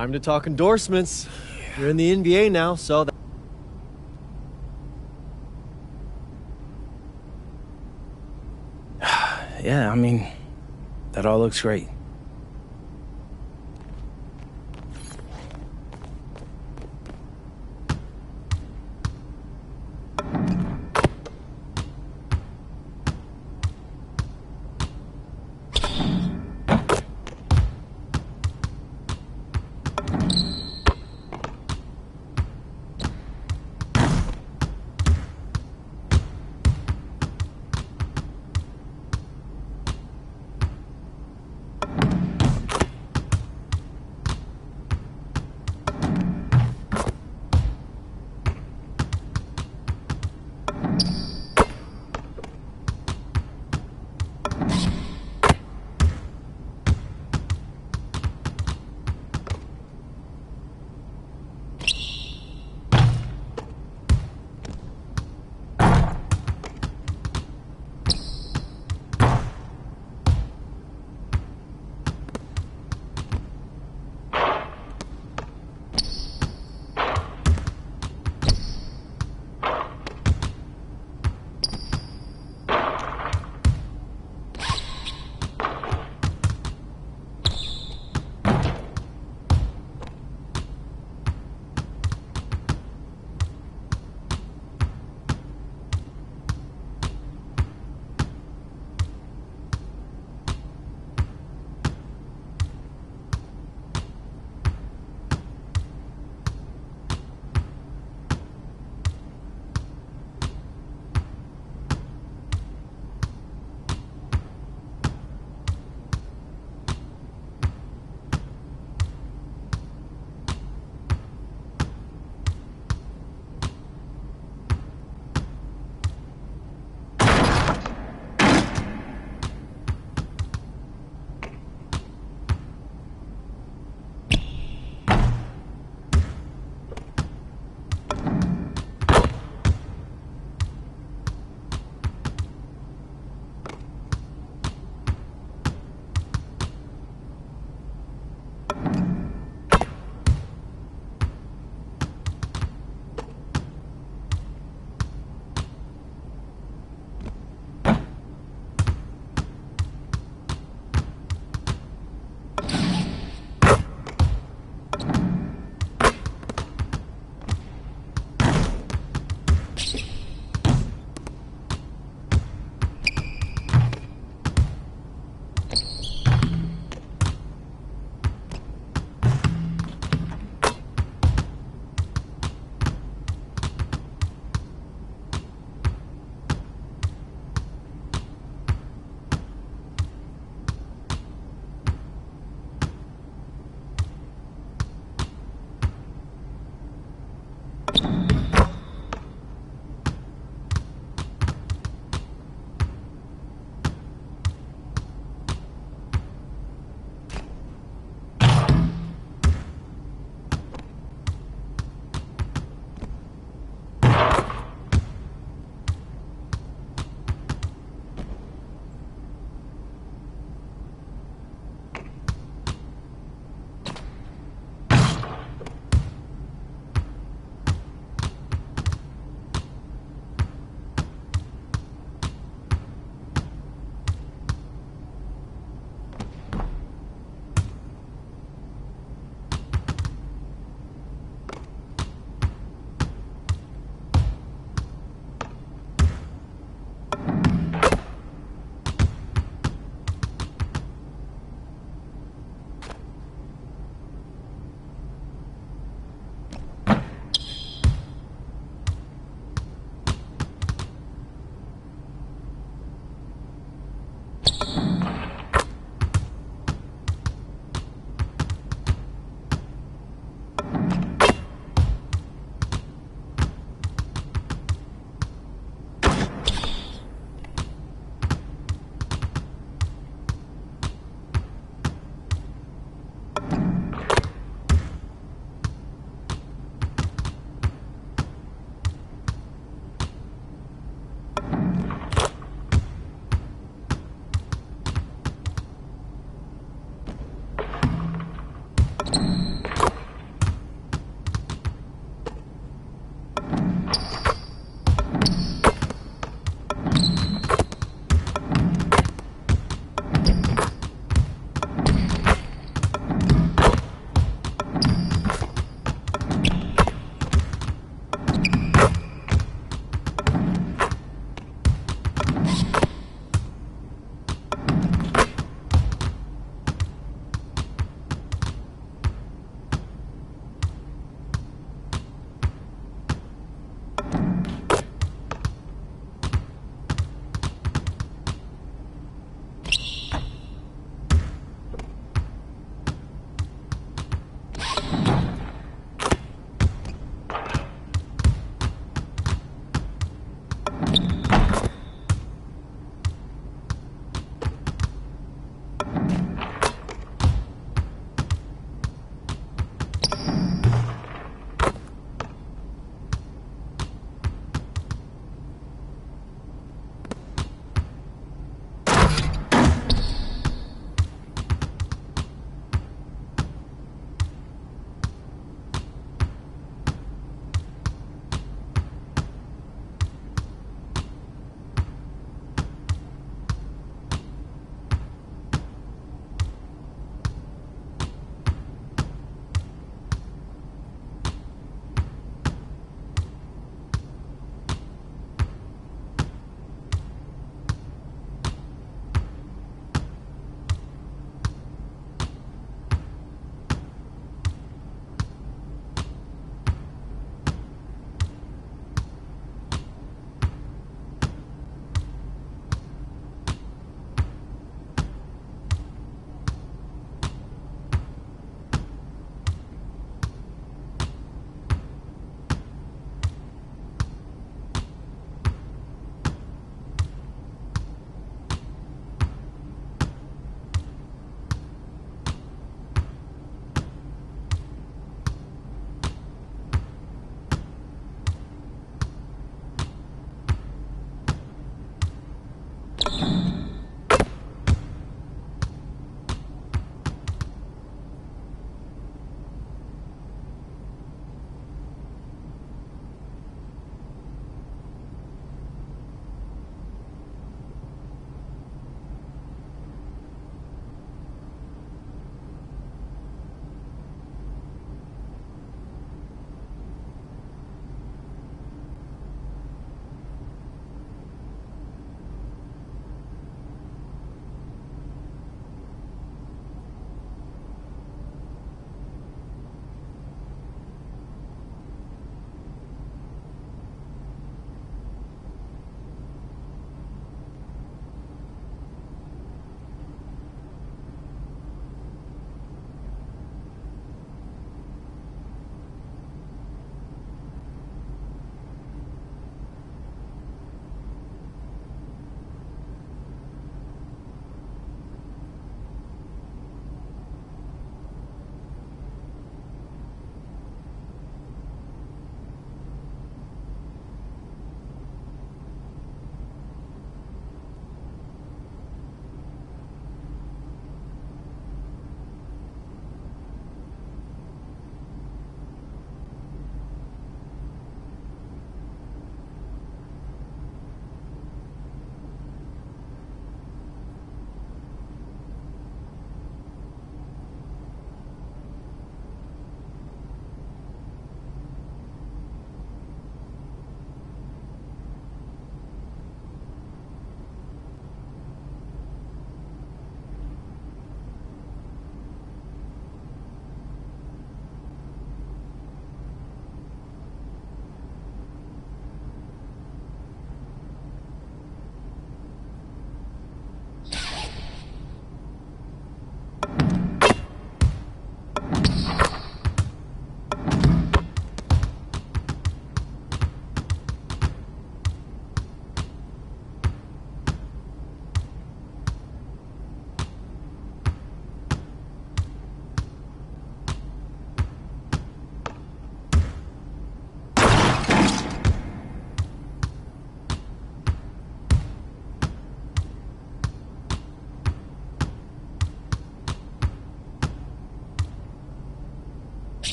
Time to talk endorsements. You're in the NBA now, so... Yeah, I mean, that all looks great.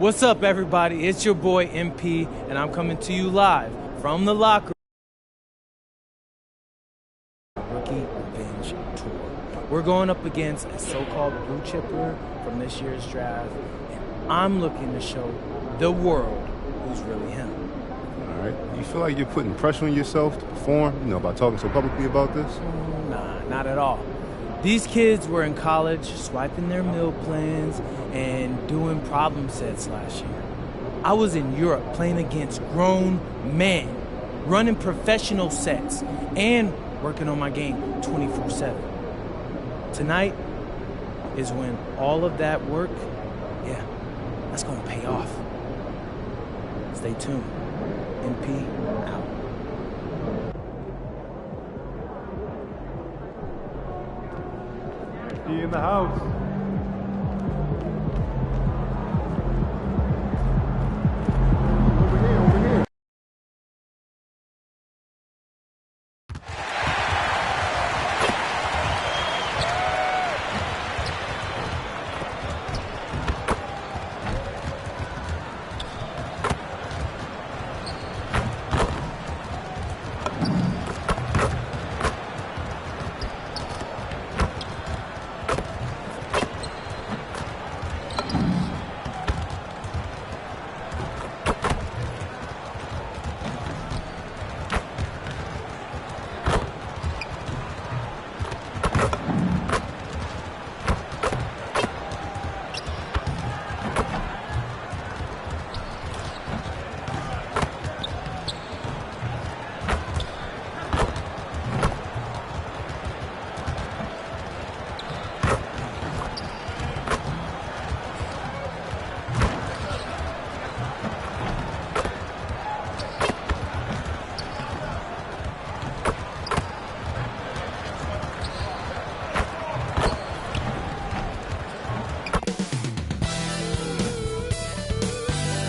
What's up, everybody? It's your boy MP, and I'm coming to you live from the locker room. We're going up against a so-called blue chipper from this year's draft, and I'm looking to show the world who's really him. All right. Do you feel like you're putting pressure on yourself to perform, by talking so publicly about this? Nah, not at all. These kids were in college swiping their meal plans and doing problem sets last year. I was in Europe playing against grown men, running professional sets, and working on my game 24/7. Tonight is when all of that work, that's going to pay off. Stay tuned. MP out. He in the house. Over here.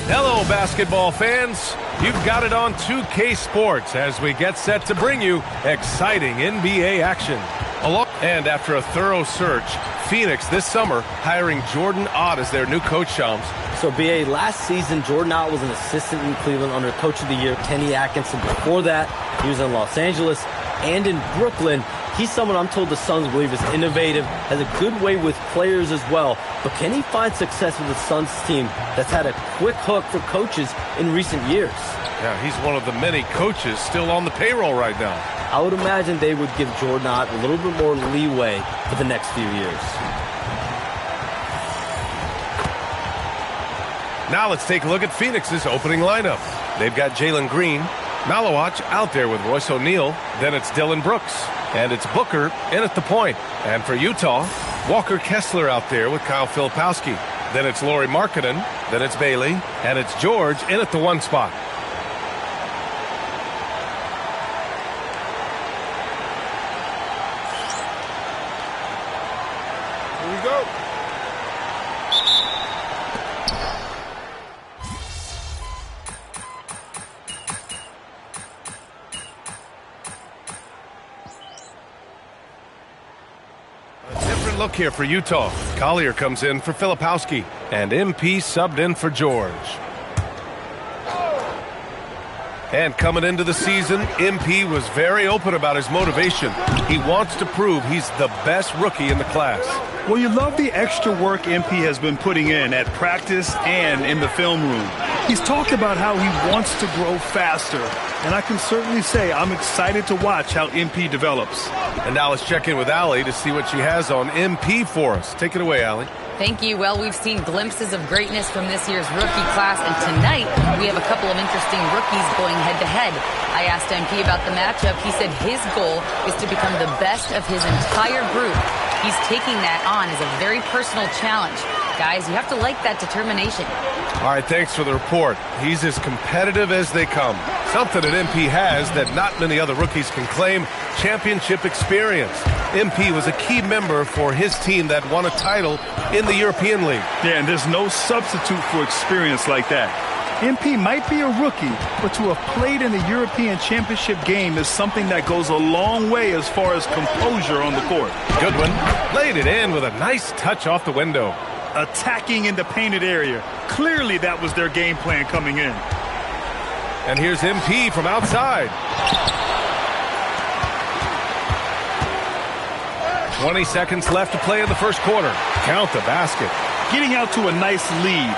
Hello, basketball fans. You've got it on 2K Sports as we get set to bring you exciting NBA action. And after a thorough search, Phoenix this summer hiring Jordan Ott as their new coach, Shams. So, B.A., last season, Jordan Ott was an assistant in Cleveland under Coach of the Year, Kenny Atkinson. Before that, he was in Los Angeles and in Brooklyn. He's someone I'm told the Suns believe is innovative, has a good way with players as well. But can he find success with the Suns team that's had a quick hook for coaches in recent years? Yeah, he's one of the many coaches still on the payroll right now. I would imagine they would give Jordan Ott a little bit more leeway for the next few years. Now let's take a look at Phoenix's opening lineup. They've got Jalen Green, Malawach out there with Royce O'Neal. Then it's Dylan Brooks. And it's Booker in at the point. And for Utah, Walker Kessler out there with Kyle Filipowski. Then it's Lauri Markkanen. Then it's Bailey. And it's George in at the 1 spot. Here we go. Look here for Utah. Collier comes in for Filipowski, and MP subbed in for George. And coming into the season, MP was very open about his motivation. He wants to prove he's the best rookie in the class. Well, you love the extra work MP has been putting in at practice and in the film room. He's talked about how he wants to grow faster, and I can certainly say I'm excited to watch how MP develops. And now let's check in with Allie to see what she has on MP for us. Take it away, Allie. Thank you. Well, we've seen glimpses of greatness from this year's rookie class, and tonight we have a couple of interesting rookies going head-to-head. I asked MP about the matchup. He said his goal is to become the best of his entire group. He's taking that on as a very personal challenge. Guys, you have to like that determination. All right, thanks for the report. He's as competitive as they come. Something that MP has that not many other rookies can claim, championship experience. MP was a key member for his team that won a title in the European League. Yeah, and there's no substitute for experience like that. MP might be a rookie, but to have played in the European Championship game is something that goes a long way as far as composure on the court. Goodwin laid it in with a nice touch off the window. Attacking in the painted area. Clearly that was their game plan coming in. And here's MP from outside. 20 seconds left to play in the first quarter. Count the basket. Getting out to a nice lead.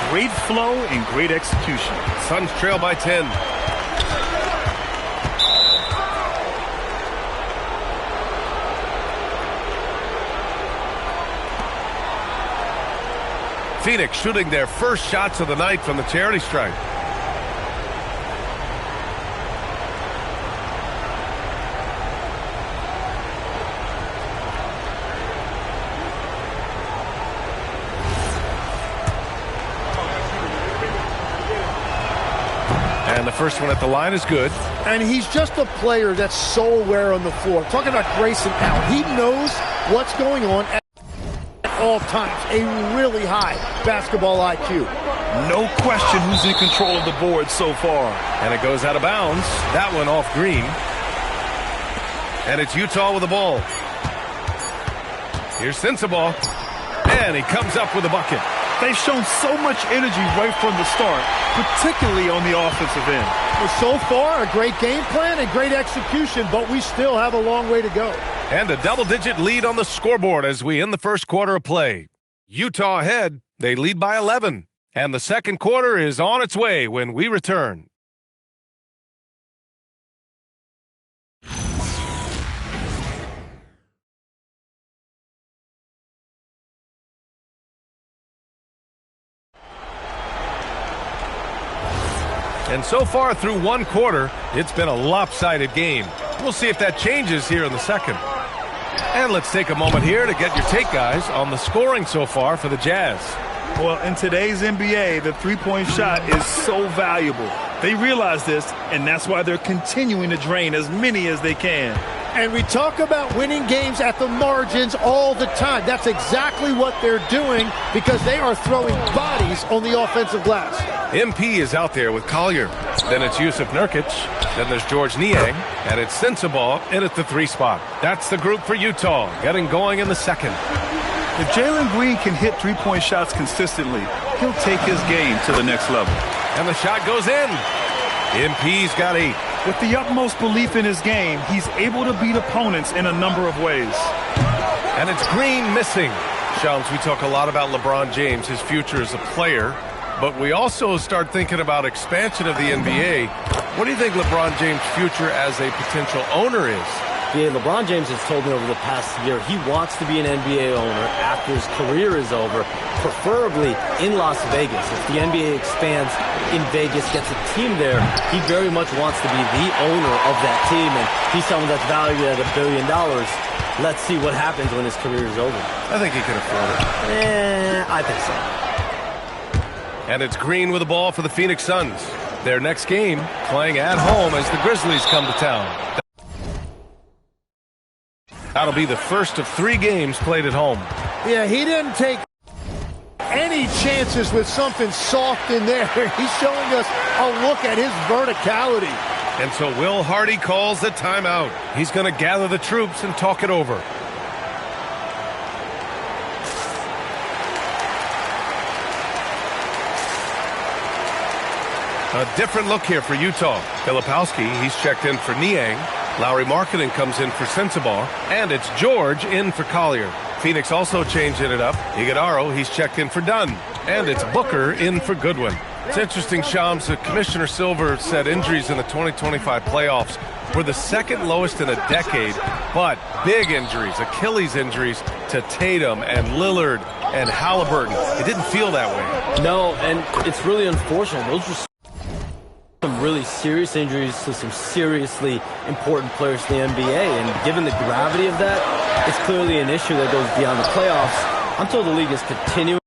Great flow and great execution. Suns trail by 10. Phoenix shooting their first shots of the night from the charity stripe. And the first one at the line is good. And he's just a player that's so aware on the floor. Talking about Grayson Allen. He knows what's going on at all times. A really high basketball IQ. No question who's in control of the board so far. And it goes out of bounds. That one off Green. And it's Utah with the ball. Here's Sensabaugh. And he comes up with a bucket. They've shown so much energy right from the start, particularly on the offensive end. Well, so far, a great game plan and great execution, but we still have a long way to go. And a double-digit lead on the scoreboard as we end the first quarter of play. Utah ahead. They lead by 11. And the second quarter is on its way when we return. And so far through one quarter, it's been a lopsided game. We'll see if that changes here in the second. And let's take a moment here to get your take, guys, on the scoring so far for the Jazz. Well, in today's NBA, the three-point shot is so valuable. They realize this, and that's why they're continuing to drain as many as they can. And we talk about winning games at the margins all the time. That's exactly what they're doing because they are throwing bodies on the offensive glass. MP is out there with Collier. Then it's Yusuf Nurkic. Then there's George Niang. And it's Sensabaugh in at the 3 spot. That's the group for Utah, getting going in the second. If Jalen Green can hit three-point shots consistently, he'll take his game to the next level. And the shot goes in. MP's got 8. With the utmost belief in his game, he's able to beat opponents in a number of ways. And it's Green missing. Shams, we talk a lot about LeBron James, his future as a player, but we also start thinking about expansion of the NBA. What do you think LeBron James' future as a potential owner is? Yeah, LeBron James has told me over the past year he wants to be an NBA owner after his career is over, preferably in Las Vegas. If the NBA expands in Vegas, gets a team there, he very much wants to be the owner of that team, and he's someone that's valued at $1 billion. Let's see what happens when his career is over. I think he can afford it. I think so. And it's Green with the ball for the Phoenix Suns. Their next game playing at home as the Grizzlies come to town. That'll be the first of 3 games played at home. Yeah, he didn't take any chances with something soft in there. He's showing us a look at his verticality. And so Will Hardy calls the timeout. He's going to gather the troops and talk it over. A different look here for Utah. Filipowski, he's checked in for Niang. Lowry Marketing comes in for Sensabaugh. And it's George in for Collier. Phoenix also changing it up. Iguodaro, he's checked in for Dunn. And it's Booker in for Goodwin. It's interesting, Shams, that Commissioner Silver said injuries in the 2025 playoffs were the second lowest in a decade, but big injuries, Achilles injuries to Tatum and Lillard and Halliburton. It didn't feel that way. No, and it's really unfortunate. Those were some really serious injuries to some seriously important players in the NBA, and given the gravity of that, it's clearly an issue that goes beyond the playoffs. I'm told the league is continuing